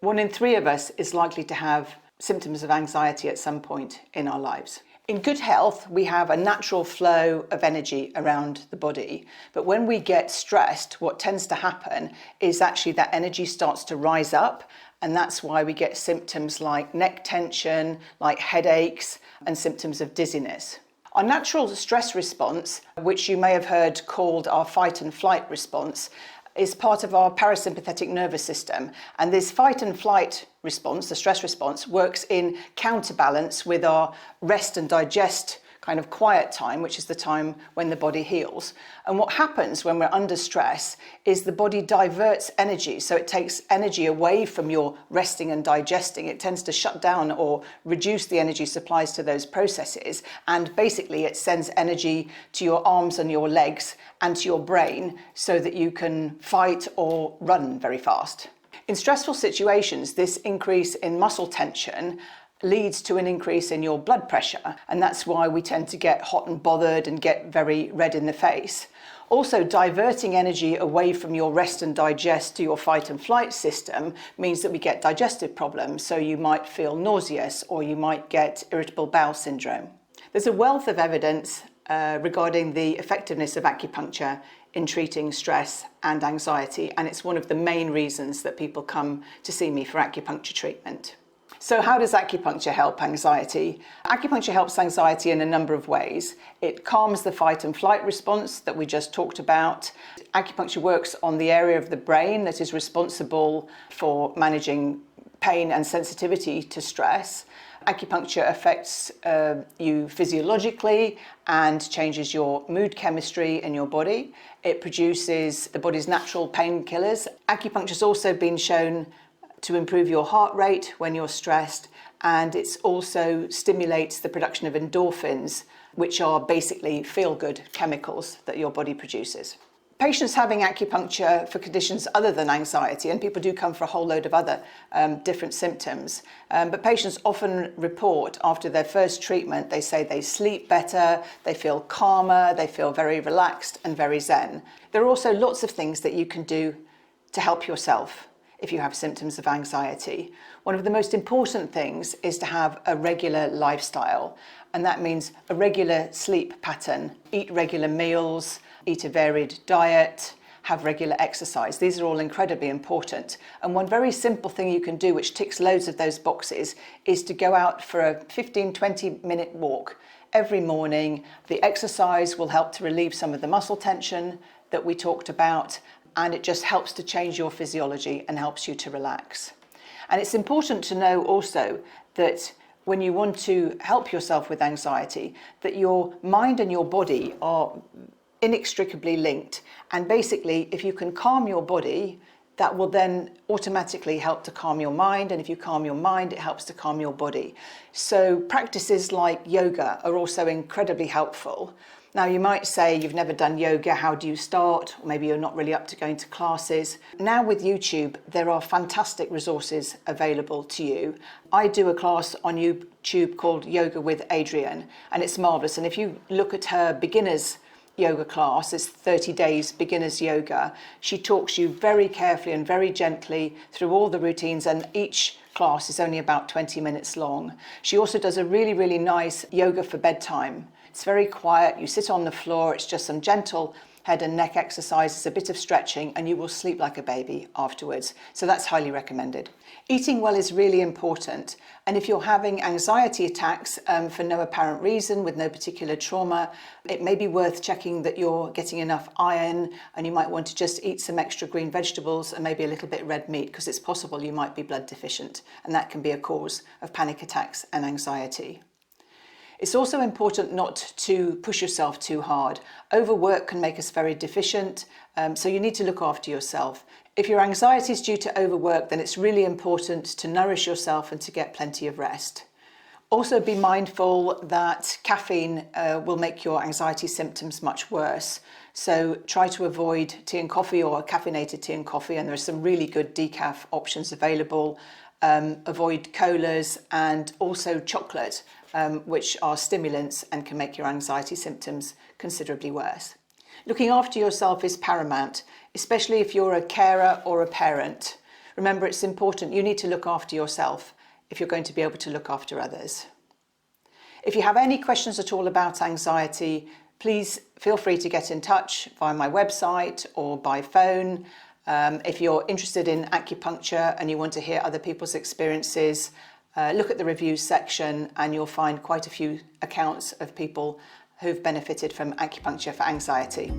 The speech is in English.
1 in 3 of us is likely to have symptoms of anxiety at some point in our lives. In good health, we have a natural flow of energy around the body. But when we get stressed, what tends to happen is actually that energy starts to rise up. And that's why we get symptoms like neck tension, like headaches, and symptoms of dizziness. Our natural stress response, which you may have heard called our fight and flight response, is part of our parasympathetic nervous system. And this fight and flight response, the stress response, works in counterbalance with our rest and digest kind of quiet time, which is the time when the body heals. And what happens when we're under stress is the body diverts energy. So it takes energy away from your resting and digesting. It tends to shut down or reduce the energy supplies to those processes. And basically it sends energy to your arms and your legs and to your brain so that you can fight or run very fast. In stressful situations, this increase in muscle tension leads to an increase in your blood pressure, and that's why we tend to get hot and bothered and get very red in the face. Also, diverting energy away from your rest and digest to your fight and flight system means that we get digestive problems, so you might feel nauseous or you might get irritable bowel syndrome. There's a wealth of evidence regarding the effectiveness of acupuncture in treating stress and anxiety, and it's one of the main reasons that people come to see me for acupuncture treatment. So how does acupuncture help anxiety? Acupuncture helps anxiety in a number of ways. It calms the fight and flight response that we just talked about. Acupuncture works on the area of the brain that is responsible for managing pain and sensitivity to stress. Acupuncture affects you physiologically and changes your mood chemistry in your body. It produces the body's natural painkillers. Acupuncture has also been shown to improve your heart rate when you're stressed, and it also stimulates the production of endorphins, which are basically feel-good chemicals that your body produces. Patients having acupuncture for conditions other than anxiety, and people do come for a whole load of other different symptoms, but patients often report after their first treatment, they say they sleep better, they feel calmer, they feel very relaxed and very zen. There are also lots of things that you can do to help yourself if you have symptoms of anxiety. One of the most important things is to have a regular lifestyle, and that means a regular sleep pattern, eat regular meals, eat a varied diet, have regular exercise. These are all incredibly important. And one very simple thing you can do, which ticks loads of those boxes, is to go out for a 15-20 minute walk every morning. The exercise will help to relieve some of the muscle tension that we talked about, and it just helps to change your physiology and helps you to relax. And it's important to know also that when you want to help yourself with anxiety, that your mind and your body are inextricably linked. And basically, if you can calm your body, that will then automatically help to calm your mind. And if you calm your mind, it helps to calm your body. So practices like yoga are also incredibly helpful. Now, you might say you've never done yoga, how do you start? Or maybe you're not really up to going to classes. Now with YouTube, there are fantastic resources available to you. I do a class on YouTube called Yoga with Adrienne, and it's marvellous. And if you look at her beginners yoga class, it's 30 days beginners yoga. She talks you very carefully and very gently through all the routines, and each class is only about 20 minutes long. She also does a really, really nice yoga for bedtime. It's very quiet, you sit on the floor, it's just some gentle head and neck exercises, a bit of stretching, and you will sleep like a baby afterwards. So that's highly recommended. Eating well is really important. And if you're having anxiety attacks for no apparent reason, with no particular trauma, it may be worth checking that you're getting enough iron, and you might want to just eat some extra green vegetables and maybe a little bit red meat, because it's possible you might be blood deficient, and that can be a cause of panic attacks and anxiety. It's also important not to push yourself too hard. Overwork can make us very deficient, so you need to look after yourself. If your anxiety is due to overwork, then it's really important to nourish yourself and to get plenty of rest. Also be mindful that caffeine will make your anxiety symptoms much worse. So try to avoid tea and coffee or caffeinated tea and coffee, and there are some really good decaf options available. Avoid colas and also chocolate, which are stimulants and can make your anxiety symptoms considerably worse. Looking after yourself is paramount, especially if you're a carer or a parent. Remember, it's important. You need to look after yourself if you're going to be able to look after others. If you have any questions at all about anxiety, please feel free to get in touch via my website or by phone. If you're interested in acupuncture and you want to hear other people's experiences, look at the reviews section and you'll find quite a few accounts of people who've benefited from acupuncture for anxiety.